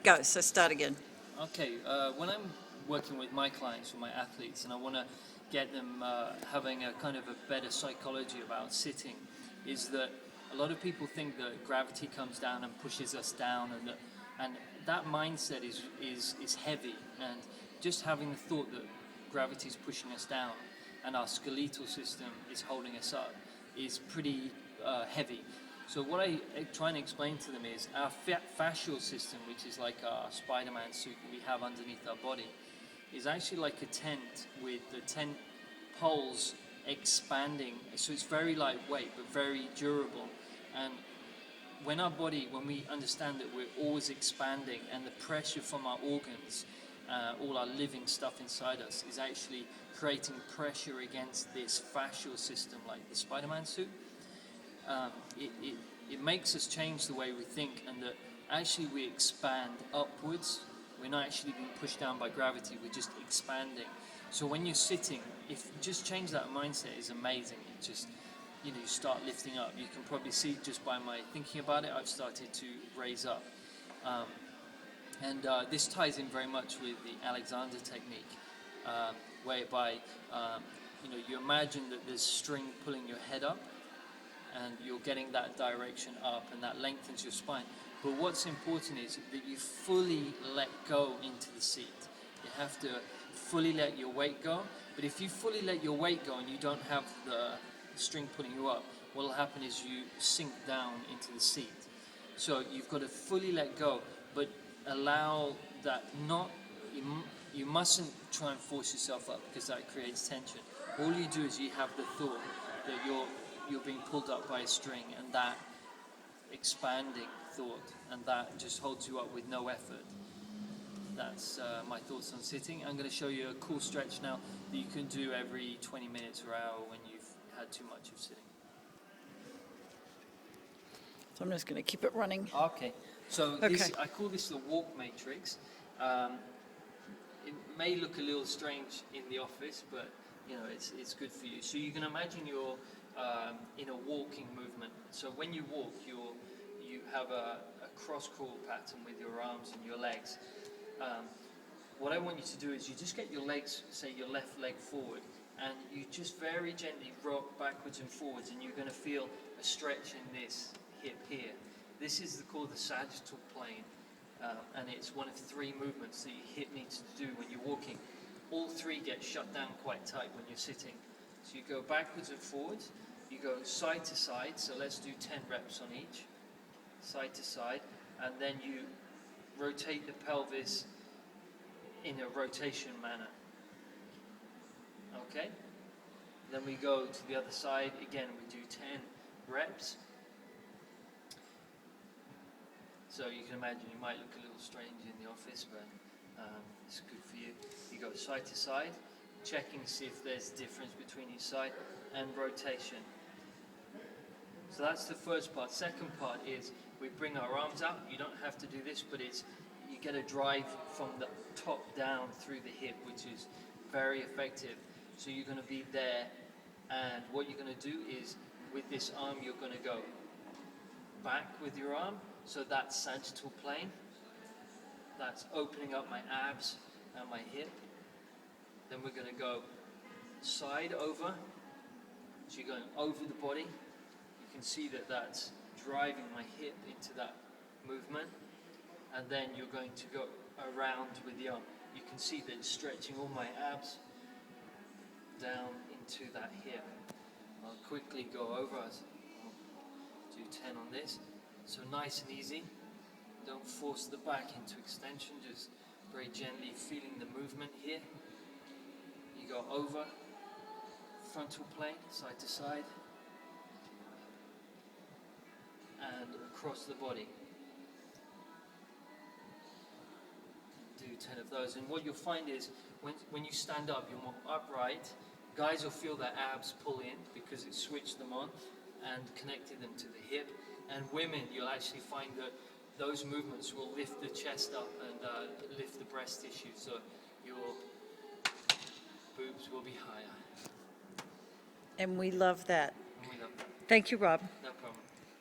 Go, so start again. Okay, when I'm working with my clients or my athletes and I want to get them having a kind of a better psychology about sitting, is that a lot of people think that gravity comes down and pushes us down, and that mindset is heavy. And just having the thought that gravity is pushing us down and our skeletal system is holding us up is pretty heavy. So what I try and explain to them is our fascial system, which is like our Spider-Man suit that we have underneath our body, is actually like a tent with the tent poles expanding. So it's very lightweight but very durable. And when we understand that we're always expanding and the pressure from our organs, all our living stuff inside us, is actually creating pressure against this fascial system like the Spider-Man suit, it makes us change the way we think, and that actually we expand upwards. We're not actually being pushed down by gravity, we're just expanding. So when you're sitting, if you just change that mindset, is amazing. It just, you start lifting up. You can probably see just by my thinking about it, I've started to raise up. And this ties in very much with the Alexander technique, whereby you imagine that there's string pulling your head up, and you're getting that direction up, and that lengthens your spine. But what's important is that you fully let go into the seat. You have to fully let your weight go. But if you fully let your weight go and you don't have the string pulling you up, what will happen is you sink down into the seat. So you've got to fully let go, but allow that you mustn't try and force yourself up, because that creates tension. All you do is you have the thought that you're being pulled up by a string, and that expanding thought, and that just holds you up with no effort. That's my thoughts on sitting. I'm going to show you a cool stretch now that you can do every 20 minutes or hour when you've had too much of sitting. So I'm just going to keep it running. Okay, so I call this the walk matrix. It may look a little strange in the office, but it's good for you. So you can imagine you're in a walking movement. So when you walk, you have a cross crawl pattern with your arms and your legs. What I want you to do is you just get your legs, say your left leg forward, and you just very gently rock backwards and forwards, and you're going to feel a stretch in this hip here. This is called the sagittal plane, and it's one of three movements that your hip needs to do when you're walking. All three get shut down quite tight when you're sitting. So you go backwards and forwards, you go side to side, so let's do 10 reps on each, side to side, and then you rotate the pelvis in a rotation manner. Okay? Then we go to the other side, again we do 10 reps. So you can imagine you might look a little strange in the office, but it's good for you. You go side to side, checking to see if there's a difference between each side, and rotation. So that's the first part. Second part is we bring our arms up. You don't have to do this, but you get a drive from the top down through the hip, which is very effective. So you're going to be there, and what you're going to do is with this arm you're going to go back with your arm, so that's sagittal plane. That's opening up my abs and my hip. Then we're going to go side over, so you're going over the body. You can see that that's driving my hip into that movement, and then you're going to go around with the arm. You can see that it's stretching all my abs down into that hip. I'll quickly go over. I'll do 10 on this. So nice and easy. Don't force the back into extension, just very gently feeling the movement here. You go over, frontal plane, side to side, and across the body. Do 10 of those, and what you'll find is when you stand up, you're more upright. Guys will feel their abs pull in because it switched them on and connected them to the hip, and women, you'll actually find that those movements will lift the chest up and lift the breast tissue, so your boobs will be higher. And we love that. And we love that. Thank you, Rob. No problem.